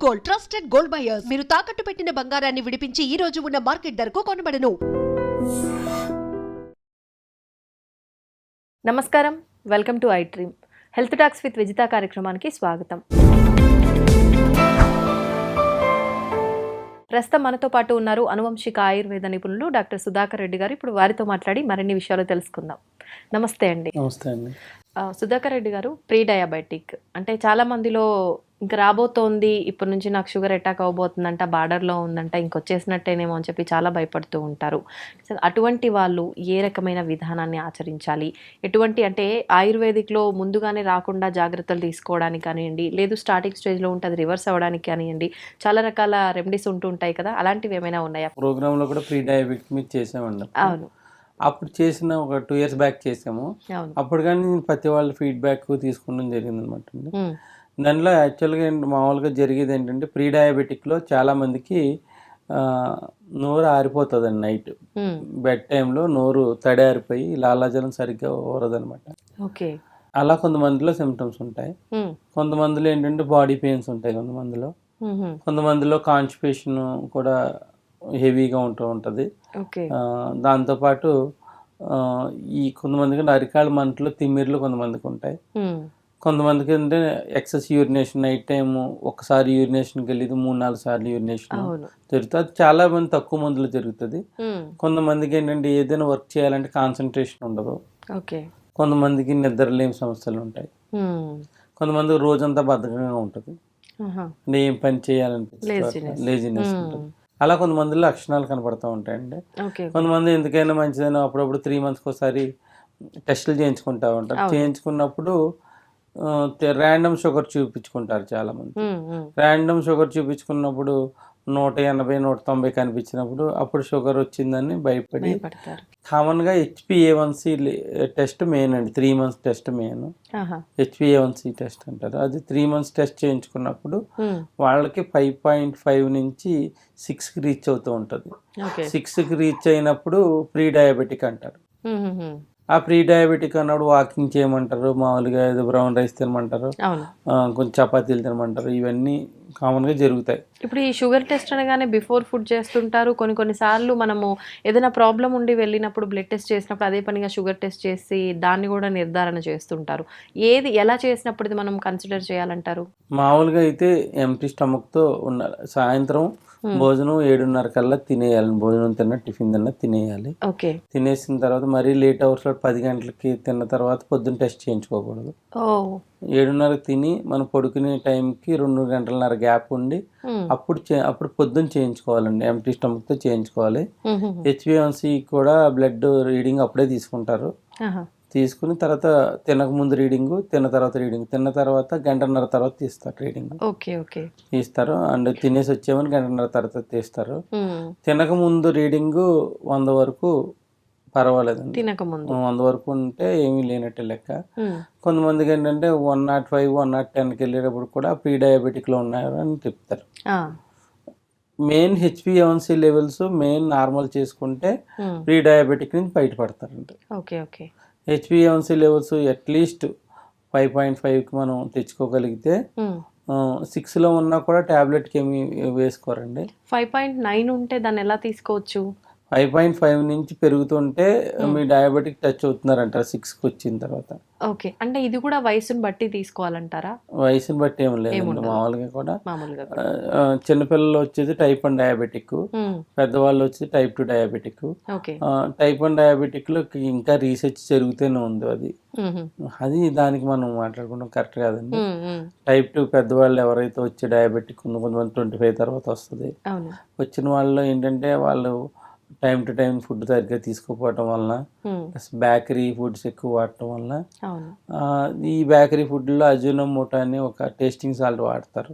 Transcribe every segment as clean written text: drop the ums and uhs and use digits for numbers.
Gold, trusted gold buyers. మీరు తాకట్టు పెట్టిన బంగారాన్ని విడిపించి ఈ రోజు ఉన్న మార్కెట్ ధరకు కొనబడను. నమస్కారం, welcome to I dream. Health talks with Vijitha కార్యక్రమానికి స్వాగతం. ప్రస్తుతం మనతో పాటు ఉన్నారు అనువంశిక ఆయుర్వేద నిపుణులు డాక్టర్ సుధాకర్ రెడ్డి గారు. ఇప్పుడు వారితో మాట్లాడి మరిన్ని విషయాలు తెలుసుకుందాం. నమస్తే అండి. నమస్తే అండి. సుధాకర్ రెడ్డి గారు, ప్రీ డయాబెటిక్ అంటే చాలా మందిలో ఇంకా రాబోతోంది, ఇప్పటి నుంచి నాకు షుగర్ అటాక్ అవబోతుందంట, బార్డర్లో ఉందంట, ఇంకొచ్చేసినట్టేనేమో అని చెప్పి చాలా భయపడుతూ ఉంటారు. అటువంటి వాళ్ళు ఏ రకమైన విధానాన్ని ఆచరించాలి, ఎటువంటి అంటే ఆయుర్వేదిక్లో ముందుగానే రాకుండా జాగ్రత్తలు తీసుకోవడానికి కానివ్వండి, లేదు స్టార్టింగ్ స్టేజ్లో ఉంటే అది రివర్స్ అవ్వడానికి కానివ్వండి, చాలా రకాల రెమెడీస్ ఉంటూ ఉంటాయి కదా, అలాంటివి ఏమైనా ఉన్నాయా? ప్రోగ్రాంలో కూడా ప్రీ డయాబెటిక్ మీద చేసామండి. అవును, అప్పుడు చేసిన ఒక 2 years బ్యాక్ చేసాము. అప్పుడు కానీ నేను ప్రతి వాళ్ళ ఫీడ్బ్యాక్ తీసుకోవడం జరిగింది అనమాట అండి. దానిలో యాక్చువల్గా మామూలుగా జరిగేది ఏంటంటే, ప్రీ డయాబెటిక్లో చాలామందికి నోరు ఆరిపోతుందండి. నైట్ బెడ్ టైంలో నోరు తడారిపోయి లాలాజలం సరిగ్గా ఊరదనమాట. ఓకే, అలా కొంతమందిలో సిమ్టమ్స్ ఉంటాయి. కొంతమందిలో ఏంటంటే బాడీ పెయిన్స్ ఉంటాయి. కొంతమందిలో కాన్స్టిపేషన్ కూడా హెవీగా ఉంటుంది. దాంతోపాటు ఈ కొంతమందికి అరికాళ్ళ మంటలు, తిమ్మిర్లు కొంతమందికి ఉంటాయి. కొంతమందికి అంటే ఎక్సెస్ యూరినేషన్, నైట్ టైం ఒకసారి యూరినేషన్కి వెళ్ళి 3-4 సార్లు యూరినేషన్ జరుగుతుంది. అది చాలా మంది తక్కువ మందిలో జరుగుతుంది. కొంతమందికి ఏంటంటే ఏదైనా వర్క్ చేయాలంటే కాన్సన్ట్రేషన్ ఉండదు. కొంతమందికి నిద్రలేని సమస్యలు ఉంటాయి. కొంతమందికి రోజంతా బద్ధకంగా ఉంటుంది, అంటే ఏం పని చేయాలనిపిస్తుంది, లేజినెస్ ఉంటుంది. అలా కొంతమందిలో లక్షణాలు కనపడుతూ ఉంటాయండి. కొంతమంది ఎందుకైనా మంచిదని అప్పుడప్పుడు 3 monthsకి ఒకసారి టెస్టులు చేయించుకుంటూ ఉంటారు. చేయించుకున్నప్పుడు ర్యాండమ్ షుగర్ చూపించుకుంటారు చాలామంది. ర్యాండమ్ షుగర్ చూపించుకున్నప్పుడు 180-190 కనిపించినప్పుడు అప్పుడు షుగర్ వచ్చిందని భయపడి, కామన్గా HbA1c టెస్ట్ మెయిన్ అండి. 3 months test main. HbA1c test అంటారు. అది 3 months టెస్ట్ చేయించుకున్నప్పుడు వాళ్ళకి 5.5 నుంచి 6కి రీచ్ అవుతూ ఉంటుంది. 6కి రీచ్ అయినప్పుడు ప్రీ డయాబెటిక్ అంటారు. ఆ ప్రీ డయాబెటిక్ అన్నప్పుడు వాకింగ్ చేయమంటారు, మామూలుగా ఏదో బ్రౌన్ రైస్ తినమంటారు, కొంచెం చపాతీలు తినమంటారు. ఇవన్నీ కామన్గా జరుగుతాయి. ఇప్పుడు ఈ షుగర్ టెస్ట్ అనగానే బిఫోర్ ఫుడ్ చేస్తుంటారు. కొన్నిసార్లు మనము ఏదైనా ప్రాబ్లం ఉండి వెళ్ళినప్పుడు బ్లడ్ టెస్ట్ చేసినప్పుడు అదే పనిగా షుగర్ టెస్ట్ చేసి దాన్ని కూడా నిర్ధారణ చేస్తుంటారు. ఏది ఎలా చేసినప్పుడు ఇది మనం కన్సిడర్ చేయాలంటారు? మామూలుగా అయితే ఎంటీ స్టమక్తో ఉండాలి. సాయంత్రం భోజనం 7:30 కల్లా తినేయాలి. భోజనం టిఫిన్ తినేయాలి. తినేసిన తర్వాత మరీ లేట్ అవర్స్లో 10 గంటలకి తిన్న తర్వాత పొద్దున్న టెస్ట్ చేయించుకోకూడదు. 7:30 తిని మనం పడుకునే టైంకి 2 గంటలన్నర గ్యాప్ ఉండి అప్పుడు పొద్దున్న చేయించుకోవాలండి. ఎంటీ స్టమక్తో చేయించుకోవాలి. HbA1c కూడా బ్లడ్ రీడింగ్ అప్పుడే తీసుకుంటారు. తీసుకుని తర్వాత తినక ముందు రీడింగ్, తిన్న తర్వాత రీడింగ్, తిన్న తర్వాత 1.5 తర్వాత తీస్తారు రీడింగ్. తీస్తారు. అండ్ తినేసి వచ్చామని 1.5 తర్వాత తీస్తారు. తినక ముందు రీడింగ్ 100 వరకు పర్వాలేదండి. 100 వరకు ఉంటే ఏమీ లేనట్టే లెక్క. కొంతమందికి ఏంటంటే 105, 110కి వెళ్ళేటప్పుడు కూడా ప్రీ డయాబెటిక్లో ఉన్నారు అని చెప్తారు. Main HbA1c levels main normal చేసుకుంటే ప్రీ డయాబెటిక్ నుంచి బయటపడతారండి. HbA1c లెవెల్స్ అట్లీస్ట్ 5.5కి మనం తెచ్చుకోగలిగితే 6లో ఉన్నా కూడా ట్యాబ్లెట్కి ఏమి వేసుకోరండి. 5.9 ఉంటే దాన్ని ఎలా తీసుకోవచ్చు? 5.5 నుంచి పెరుగుతుంటే మీ డయాబెటిక్ టచ్ అవుతున్నారంటారు 6కి వచ్చిన తర్వాత. అంటే ఇది కూడా వయసుని బట్టి తీసుకోవాలంటారా? వయసుని బట్టి ఏం లేదు. మామూలుగా కూడా చిన్నపిల్లలు వచ్చేది టైప్ 1 డయాబెటిక్, పెద్దవాళ్ళు వచ్చేది టైప్ 2 డయాబెటిక్. టైప్ 1 డయాబెటిక్ లో ఇంకా రీసెర్చ్ జరుగుతూనే ఉంది. అది దానికి మనం మాట్లాడుకుంటాం కరెక్ట్ కాదండి. టైప్ 2 పెద్దవాళ్ళు ఎవరైతే వచ్చే డయాబెటిక్ ఉందో, కొంతమంది 25 తర్వాత వస్తుంది. వచ్చిన వాళ్ళు ఏంటంటే వాళ్ళు టైం టు టైం ఫుడ్ సరిగ్గా తీసుకోకపోవటం వలన, బేకరీ ఫుడ్స్ ఎక్కువ వాడటం వలన, ఈ బేకరీ ఫుడ్లో అజినోమోటో అని ఒక టేస్టింగ్ సాల్ట్ వాడతారు.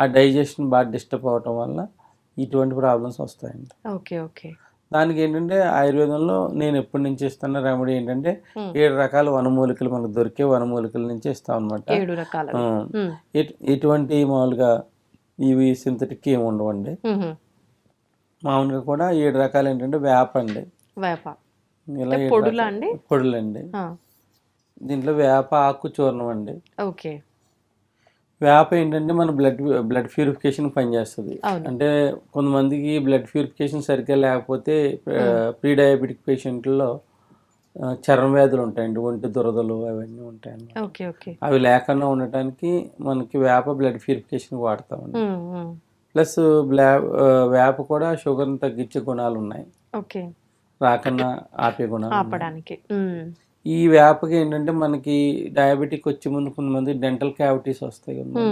ఆ డైజెషన్ బాగా డిస్టర్బ్ అవటం వల్ల ఇటువంటి ప్రాబ్లమ్స్ వస్తాయండి. దానికి ఏంటంటే ఆయుర్వేదంలో నేను ఎప్పటి నుంచి ఇస్తున్న రెమెడీ ఏంటంటే 7 రకాల వనమూలికలు మనకు దొరికే వనమూలికల నుంచి ఇస్తాం అనమాట. ఎటువంటి మామూలుగా ఇవి సింథటిక్ ఏమి ఉండవండి. మామూలుగా కూడా 7 రకాలు ఏంటంటే వేప అండి, ఇలా పొడులండి. దీంట్లో వేప ఆకు చూర్ణం అండి, వేప ఏంటంటే మన బ్లడ్ ప్యూరిఫికేషన్ పనిచేస్తుంది. అవును. అంటే కొంతమందికి బ్లడ్ ప్యూరిఫికేషన్ సరిగ్గా లేకపోతే ప్రీ డయాబెటిక్ పేషెంట్లో చర్మ వ్యాధులు ఉంటాయండి, ఒంటి దురదలు అవన్నీ ఉంటాయండి. Okay okay. అవి లేకుండా ఉండటానికి మనకి వేప బ్లడ్ ప్యూరిఫికేషన్ వాడతామండి. ప్లస్ వేప కూడా షుగర్ని తగ్గించే గుణాలు ఉన్నాయి, ఓకే, రాకుండా ఆపే గుణాలు ఉన్నాయి. ఆపడానికి. ఈ వేపకి ఏంటంటే మనకి డయాబెటిక్ వచ్చే ముందు కొంతమంది డెంటల్ క్యావిటీస్ వస్తాయి కదా,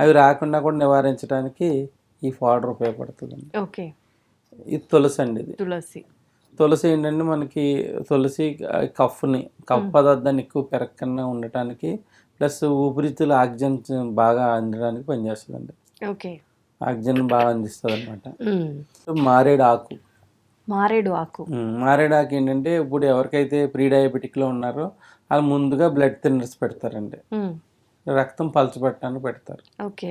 అవి రాకుండా కూడా నివారించడానికి ఈ పౌడర్ ఉపయోగపడుతుందండి. ఓకే. ఇది తులసి అండి. ఇది తులసి. తులసి ఏంటంటే మనకి తులసి కఫ్ పదార్థాన్ని ఎక్కువ పెరగకుండా ఉండటానికి, ప్లస్ ఊపిరితిత్తుల ఆక్సిజన్ బాగా అందడానికి పనిచేస్తుందండి. ఓకే. ఆక్సిజన్ బాగా అందిస్తుంది అనమాట. మారేడు ఆకు. మారేడు ఆకు. మారేడు ఆకు ఏంటంటే ఇప్పుడు ఎవరికైతే ప్రీ డయాబెటిక్లో ఉన్నారో వాళ్ళు ముందుగా బ్లడ్ థిన్నర్స్ పెడతారండి, రక్తం పలచబట్టడానికి పెడతారు. ఓకే.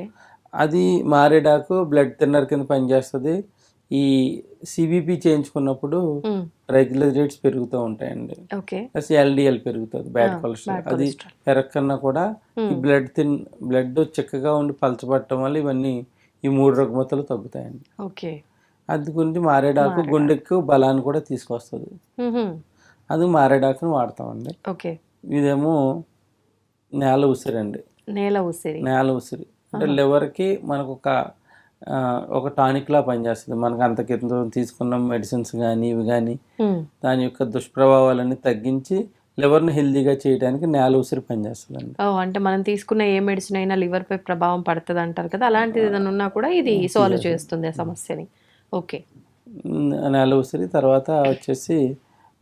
అది మారేడాకు బ్లడ్ థిన్నర్ కింద పనిచేస్తుంది. ఈ సిబిపి చేయించుకున్నప్పుడు ట్రైగ్లిజరైడ్స్ పెరుగుతూ ఉంటాయండి, ఓకే, ప్లస్ ఎల్డిఎల్ పెరుగుతుంది, బ్యాడ్ కొలెస్ట్రాల్. అది పెరగకన్నా కూడా ఈ బ్లడ్ చిక్కగా ఉండి పలచబట్టడం వల్ల ఇవన్నీ ఈ 3 రుగ్మతలు తగ్గుతాయండి. ఓకే. అది గురించి మారేడాకు గుండెకు బలాన్ని కూడా తీసుకొస్తుంది. అది మారేడాకుని వాడతామండి. ఓకే. ఇదేమో నేల ఉసిరి అండి. నేల ఉసిరి. నేల ఉసిరి అంటే లివర్కి మనకు ఒక టానిక్ లా పనిచేస్తుంది. మనకు అంత క్రితం తీసుకున్న మెడిసిన్స్ కానీ ఇవి కానీ దాని యొక్క దుష్ప్రభావాలన్నీ తగ్గించి లివర్ని హెల్దీగా చేయడానికి నేల ఉసిరి పనిచేస్తుంది అండి. అంటే మనం తీసుకున్న ఏ మెడిసిన్ అయినా లివర్ పై ప్రభావం పడుతుంది అంటారు కదా, అలాంటిది ఏదైనా ఉన్నా కూడా ఇది సాల్వ్ చేస్తుంది ఆ సమస్యని. ఓకే. నేల ఉసిరి తర్వాత వచ్చేసి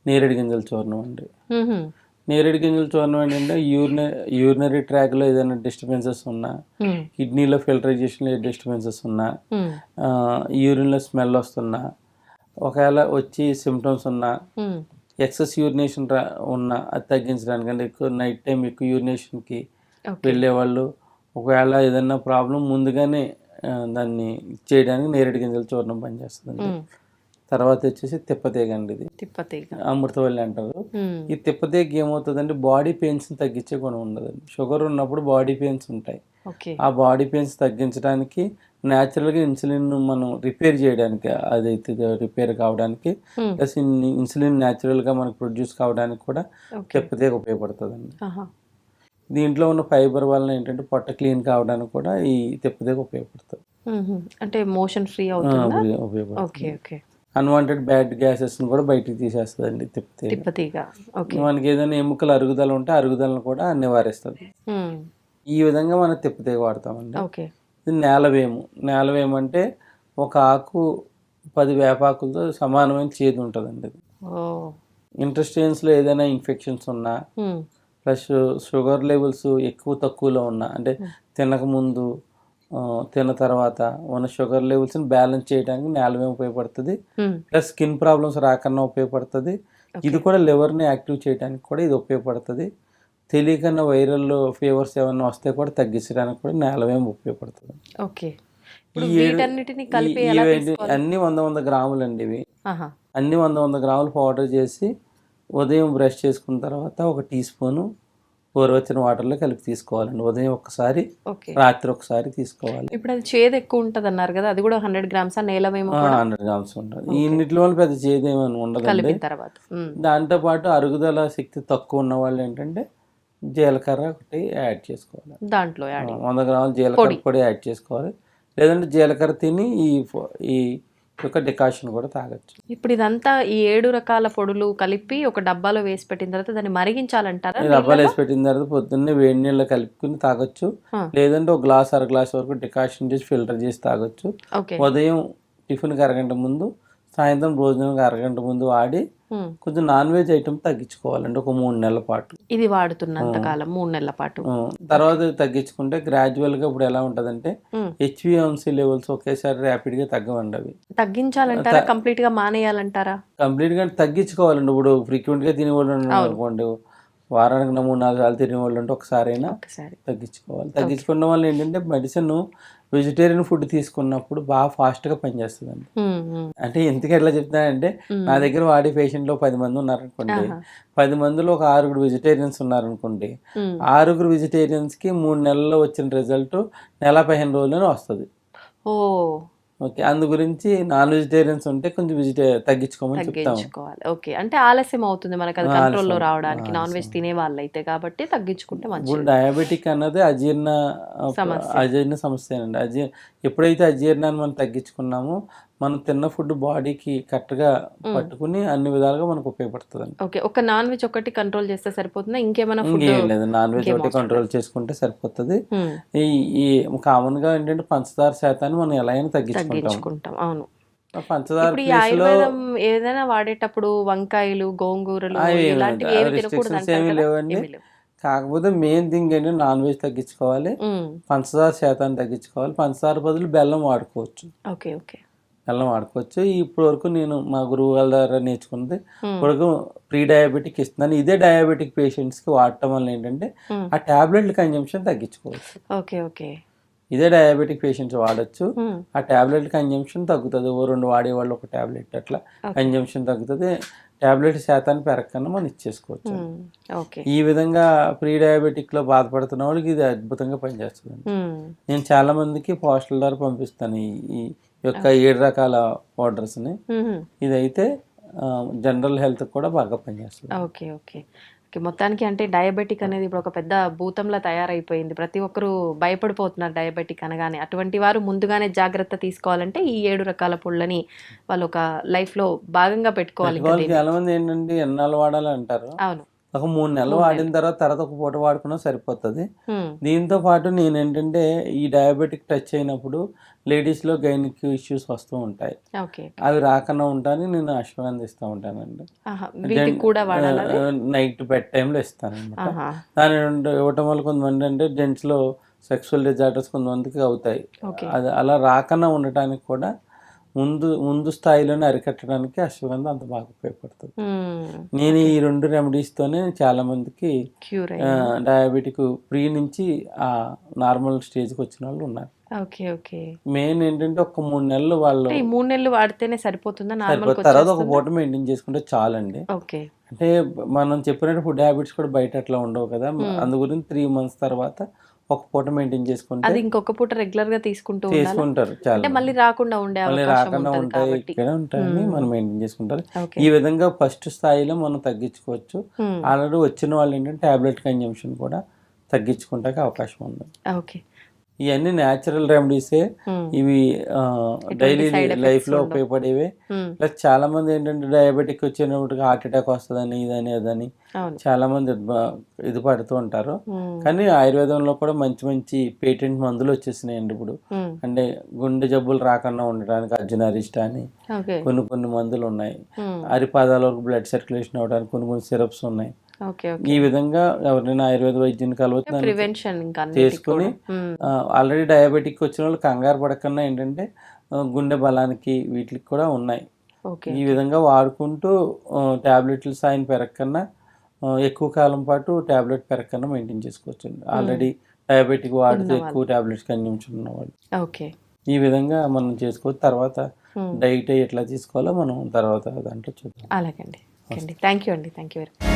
నేరేడు గింజల చూర్ణం అండి. నేరేడు గింజల చూర్ణం ఏంటంటే యూరినరీ ట్రాక్లో ఏదైనా డిస్టర్బెన్సెస్ ఉన్నా, కిడ్నీలో ఫిల్టరైజేషన్లో ఏ డిస్టర్బెన్సెస్ ఉన్నా, యూరిన్లో స్మెల్ వస్తున్నా, ఒకవేళ వచ్చి సిమ్టమ్స్ ఉన్నా, ఎక్సెస్ యూరినేషన్ ఉన్నా అది తగ్గించడానికి, అంటే ఎక్కువ నైట్ టైం ఎక్కువ యూరినేషన్కి వెళ్ళేవాళ్ళు, ఒకవేళ ఏదైనా ప్రాబ్లం ముందుగానే దాన్ని చేయడానికి నేరేడు గింజల చూర్ణం పనిచేస్తుందండి. తర్వాత వచ్చేసి తిప్పతీగ అండి. ఇది తిప్పతీగ, అమృతవల్లి అంటారు. ఈ తిప్పతీగ ఏమవుతుందంటే బాడీ పెయిన్స్ తగ్గించే గుణం ఉండదండి. షుగర్ ఉన్నప్పుడు బాడీ పెయిన్స్ ఉంటాయి. ఆ బాడీ పెయిన్స్ తగ్గించడానికి న్యాచురల్గా ఇన్సులిన్ మనం రిపేర్ చేయడానికి, అదైతే రిపేర్ కావడానికి, ప్లస్ ఇన్సులిన్ న్యాచురల్గా మనకు ప్రొడ్యూస్ కావడానికి కూడా తిప్పతీగ ఉపయోగపడుతుందండి. దీంట్లో ఉన్న ఫైబర్ వలన ఏంటంటే పొట్ట క్లీన్ కావడానికి కూడా ఈ తిప్పతీగ ఉపయోగపడుతుంది. అంటే మోషన్ ఫ్రీ అవుతుంది, ఉపయోగపడుతుంది. అన్వాంటెడ్ బ్యాడ్ గ్యాసెస్ కూడా బయటికి తీసేస్తుందండి తిప్పతీగ. మనకి ఏదైనా ఎముకల అరుగుదల ఉంటే అరుగుదలను కూడా నివారిస్తుంది. ఈ విధంగా మనం తిప్పతీగ వాడతామండి. ఇది నేలవేము. నేలవేము అంటే ఒక ఆకు 10 వేపాకులతో సమానమైన చేదు ఉంటుందండి. ఇంటెస్టైన్స్లో ఏదైనా ఇన్ఫెక్షన్స్ ఉన్నా, ప్లస్ షుగర్ లెవెల్స్ ఎక్కువ తక్కువలో ఉన్నా, అంటే తినక ముందు తిన్న తర్వాత మన షుగర్ లెవెల్స్ని బ్యాలెన్స్ చేయడానికి నేలవేము ఉపయోగపడుతుంది. ప్లస్ స్కిన్ ప్రాబ్లమ్స్ రాకుండా ఉపయోగపడుతుంది. ఇది కూడా లివర్ని యాక్టివ్ చేయడానికి కూడా ఇది ఉపయోగపడుతుంది. తెలియకన్నా వైరల్ ఫీవర్స్ ఏమైనా వస్తే కూడా తగ్గించడానికి కూడా నేలవేము ఉపయోగపడుతుంది. అన్ని 100 గ్రాములు అండి. ఇవి అన్ని 100 గ్రాములు పౌడర్ చేసి ఉదయం బ్రష్ చేసుకున్న తర్వాత 1 టీ స్పూను గోరువెచ్చని వాటర్లో కలిపి తీసుకోవాలండి. ఉదయం ఒకసారి, రాత్రి ఒకసారి తీసుకోవాలి. ఇప్పుడు అది చేదు ఎక్కువ ఉంటుంది అన్నారు కదా, అది కూడా 100 గ్రామ్స్ నేలవేమో 100 గ్రామ్స్ ఉంటుంది. ఈ ఇంట్లో వల్ల పెద్ద చేదు ఏమైనా ఉండదండి. దాంతో పాటు అరుగుదల శక్తి తక్కువ ఉన్న వాళ్ళు ఏంటంటే జీలకర్ర ఒకటి యాడ్ చేసుకోవాలి. దాంట్లో 100 గ్రాములు జీలకర్ర పొడి యాడ్ చేసుకోవాలి. లేదంటే జీలకర్ర తిని ఈ యొక్క డికాషన్ కూడా తాగొచ్చు. ఇప్పుడు ఇదంతా ఈ 7 రకాల పొడులు కలిపి ఒక డబ్బాలో వేసి పెట్టిన తర్వాత దాన్ని మరిగించాలంటారా? డబ్బాలో వేసి పెట్టిన తర్వాత పొద్దున్నే వేడి నీళ్ళు కలుపుకుని తాగొచ్చు. లేదంటే ఒక గ్లాస్ 1/2 గ్లాస్ వరకు డికాషన్ చేసి ఫిల్టర్ చేసి తాగొచ్చు. ఉదయం టిఫిన్కి అరగంట ముందు, సాయంత్రం భోజనానికి అరగంట ముందు వాడి కొంచెం నాన్ వెజ్ ఐటమ్ తగ్గించుకోవాలండి ఒక 3 నెలల పాటు. ఇది వాడుతున్నంత కాలం 3 నెలల పాటు. తర్వాత తగ్గించుకుంటే గ్రాడ్యువల్గా ఇప్పుడు ఎలా ఉంటుందంటే HbA1c లెవెల్స్ ఒకేసారి ర్యాపిడ్ గా తగ్గవండి. అవి తగ్గించాలంటారా, కంప్లీట్ గా మానేయాలంటారా? కంప్లీట్ గా తగ్గించుకోవాలండి. ఇప్పుడు ఫ్రీక్వెంట్ గా తినేవాళ్ళు అనుకోండి, వారానికి 3-4 సార్లు తినే వాళ్ళు ఉంటే ఒకసారైనా ఒకసారి తగ్గించుకోవాలి. తగ్గించుకోవడం వల్ల ఏంటంటే మెడిసిన్ వెజిటేరియన్ ఫుడ్ తీసుకున్నప్పుడు బాగా ఫాస్ట్గా పనిచేస్తుందండి. అంటే ఎందుకు ఎట్లా చెప్తున్నానంటే నా దగ్గర వాడే పేషెంట్లో 10 మంది ఉన్నారనుకోండి, 10 మందిలో ఒక 6 వెజిటేరియన్స్ ఉన్నారనుకోండి, 6 వెజిటేరియన్స్కి 3 నెలల్లో వచ్చిన రిజల్ట్ నెల 15 రోజుల్లోనే వస్తుంది. ఓ ఓకే, అందు గురించి నాన్ వెజిటేరియన్స్ ఉంటే కొంచెం తగ్గించుకోమని చెప్తాము. తగ్గించుకోవాలి. ఓకే, అంటే ఆలస్యం అవుతుంది మనకు అది కంట్రోల్లో రావడానికి నాన్ వెజ్ తినే వాళ్ళు అయితే, కాబట్టి తగ్గించుకుంటే మంచిది. ఇప్పుడు డయాబెటిక్ అన్నది అజీర్ణ సమస్య. ఎప్పుడైతే అజీర్ణాన్ని మనం తగ్గించుకున్నామో మనం తిన్న ఫుడ్ బాడీకి కరెక్ట్గా పట్టుకుని అన్ని విధాలుగా మనకు ఉపయోగపడుతుంది. ఓకే, ఒక నాన్ వెజ్ ఒకటి కంట్రోల్ చేస్తే సరిపోతుందా? ఇంకేమైనా ఇంకేం లేదు, నాన్ వెజ్ ఒకటి కంట్రోల్ చేసుకుంటే సరిపోతుంది. ఈ కామన్ గా ఏంటంటే పంచదార శాతాన్ని మనం ఎలా అయినా తగ్గించుకుంటాం. అవును, పంచదార ఇప్పుడు ఈ ఆయుర్వేదం ఏదైనా వాడేటప్పుడు వంకాయలు, గోంగూరలు ఇలాంటివి ఏమి తినకూడదు ఏమీ లేవండి. కాకపోతే మెయిన్ థింగ్ ఏంటంటే నాన్ వెజ్ తగ్గించుకోవాలి, పంచదార శాతాన్ని తగ్గించుకోవాలి. పంచదార బదులు బెల్లం వాడుకోవచ్చు. ఓకే ఓకే, బెల్లం వాడుకోవచ్చు. ఇప్పటి వరకు నేను మా గురువు వాళ్ళ ద్వారా నేర్చుకున్నది ఇప్పటివరకు ప్రీ డయాబెటిక్ ఇస్తున్నాను. ఇదే డయాబెటిక్ పేషెంట్స్కి వాడటం వల్ల ఏంటంటే ఆ టాబ్లెట్ల కన్జంప్షన్ తగ్గించుకోవచ్చు. ఓకే ఓకే, ఇదే డయాబెటిక్ పేషెంట్స్ వాడచ్చు. ఆ టాబ్లెట్ కన్జంప్షన్ తగ్గుతుంది. 2 వాడేవాళ్ళు ఒక టాబ్లెట్ అట్లా కన్జంప్షన్ తగ్గుతుంది. టాబ్లెట్ శాతాన్ని పెరగకుండా మనం ఇచ్చేసుకోవచ్చు. ఈ విధంగా ప్రీ డయాబెటిక్ లో బాధపడుతున్న వాళ్ళకి ఇది అద్భుతంగా పనిచేస్తుంది. నేను చాలా మందికి పోస్టల్ ద్వారా పంపిస్తాను ఈ యొక్క 7 రకాల పౌడర్స్ని. ఇదైతే జనరల్ హెల్త్ కూడా బాగా పనిచేస్తుంది. ఓకే ఓకే, మొత్తానికి అంటే డయాబెటిక్ అనేది ఇప్పుడు ఒక పెద్ద భూతంలా తయారైపోయింది. ప్రతి ఒక్కరూ భయపడిపోతున్నారు డయాబెటిక్ అనగానే. అటువంటి వారు ముందుగానే జాగ్రత్త తీసుకోవాలంటే ఈ 7 రకాల పుళ్ళని వాళ్ళు ఒక లైఫ్ లో భాగంగా పెట్టుకోవాలి. చాలా మంది ఏంటంటే ఎన్నాళ్ళు వాడాలి అంటారు. అవును, ఒక 3 నెలలు వాడిన తర్వాత ఒక పూట వాడుకున్నా సరిపోతుంది. దీంతో పాటు నేను ఏంటంటే ఈ డయాబెటిక్ టచ్ అయినప్పుడు లేడీస్లో గైనిక్ ఇష్యూస్ వస్తూ ఉంటాయి. అవి రాకుండా ఉంటాయని నేను అశ్వగంధిస్తూ ఉంటానండి. నైట్ బెడ్ టైంలో ఇస్తాను అనమాట. దాని ఇవ్వటం వల్ల కొంతమంది అంటే జెంట్స్లో సెక్సువల్ డిజార్డర్స్ కొంతమందికి అవుతాయి. అది అలా రాకుండా ఉండటానికి కూడా ముందు స్థాయిలోనే అరికట్టడానికి అశ్వగంధ అంత బాగా ఉపయోగపడుతుంది. నేను ఈ 2 రెమెడీస్తోనే చాలా మందికి డయాబెటిక్ ప్రీ నుంచి ఆ నార్మల్ స్టేజ్కి వచ్చిన వాళ్ళు ఉన్నారు. మెయిన్ ఏంటంటే ఒక 3 నెలలు వాళ్ళు 3 నెలలు వాడితేనే సరిపోతుందా? తర్వాత ఒక పూట మెయింటైన్ చేసుకుంటే చాలండి. అంటే మనం చెప్పినట్టు ఫుడ్ హ్యాబిట్స్ కూడా బయట అట్లా ఉండవు కదా, అందు గురించి 3 months తర్వాత ఒక పూట మెయింటైన్ చేసుకుంటే అది ఇంకొక పూట రెగ్యులర్ గా తీసుకుంటారు. చాలా మళ్ళీ రాకుండా ఉంటాయి ఇక్కడ ఉంటాయని మనం మెయింటైన్ చేసుకుంటారు. ఈ విధంగా ఫస్ట్ స్థాయిలో మనం తగ్గించుకోవచ్చు. ఆల్రెడీ వచ్చిన వాళ్ళు ఏంటంటే టాబ్లెట్ కన్జంప్షన్ కూడా తగ్గించుకుంటానికి అవకాశం ఉంది. ఓకే, ఇవన్నీ న్యాచురల్ రెమెడీసే. ఇవి డైలీ లైఫ్ లో ఉపయోగపడేవి. ప్లస్ చాలా మంది ఏంటంటే డయాబెటిక్ వచ్చినప్పుడు హార్ట్ అటాక్ వస్తుందని ఇదని అదని చాలా మంది ఇది పడుతూ ఉంటారు. కానీ ఆయుర్వేదంలో కూడా మంచి మంచి పేటెంట్ మందులు వచ్చేసినాయండి ఇప్పుడు. అంటే గుండె జబ్బులు రాకుండా ఉండడానికి అర్జునారిష్ట అని కొన్ని మందులు ఉన్నాయి. అరిపాదాల వరకు బ్లడ్ సర్క్యులేషన్ అవడానికి కొన్ని సిరప్స్ ఉన్నాయి. ఈ విధంగా ఎవరైనా ఆయుర్వేద వైద్యుని కలవచ్చు చేసుకుని ఆల్రెడీ డయాబెటిక్ వచ్చిన వాళ్ళు కంగారు పడకుండా ఏంటంటే గుండె బలానికి వీటికి కూడా ఉన్నాయి. ఈ విధంగా వాడుకుంటూ టాబ్లెట్ల సాయం పెరగకన్నా ఎక్కువ కాలం పాటు టాబ్లెట్ పెరగకన్నా మెయింటైన్ చేసుకోవచ్చు. ఆల్రెడీ డయాబెటిక్ వాడుతూ ఎక్కువ టాబ్లెట్స్ కన్జ్యూమ్షన్ ఉన్నవాళ్ళు ఈ విధంగా మనం చేసుకోవచ్చు. తర్వాత డైట్ ఎట్లా తీసుకోవాలో మనం తర్వాత దాంట్లో చూద్దాం. అలాగండి, థ్యాంక్ యూ అండి, థ్యాంక్ యూ వెరీ మచ్.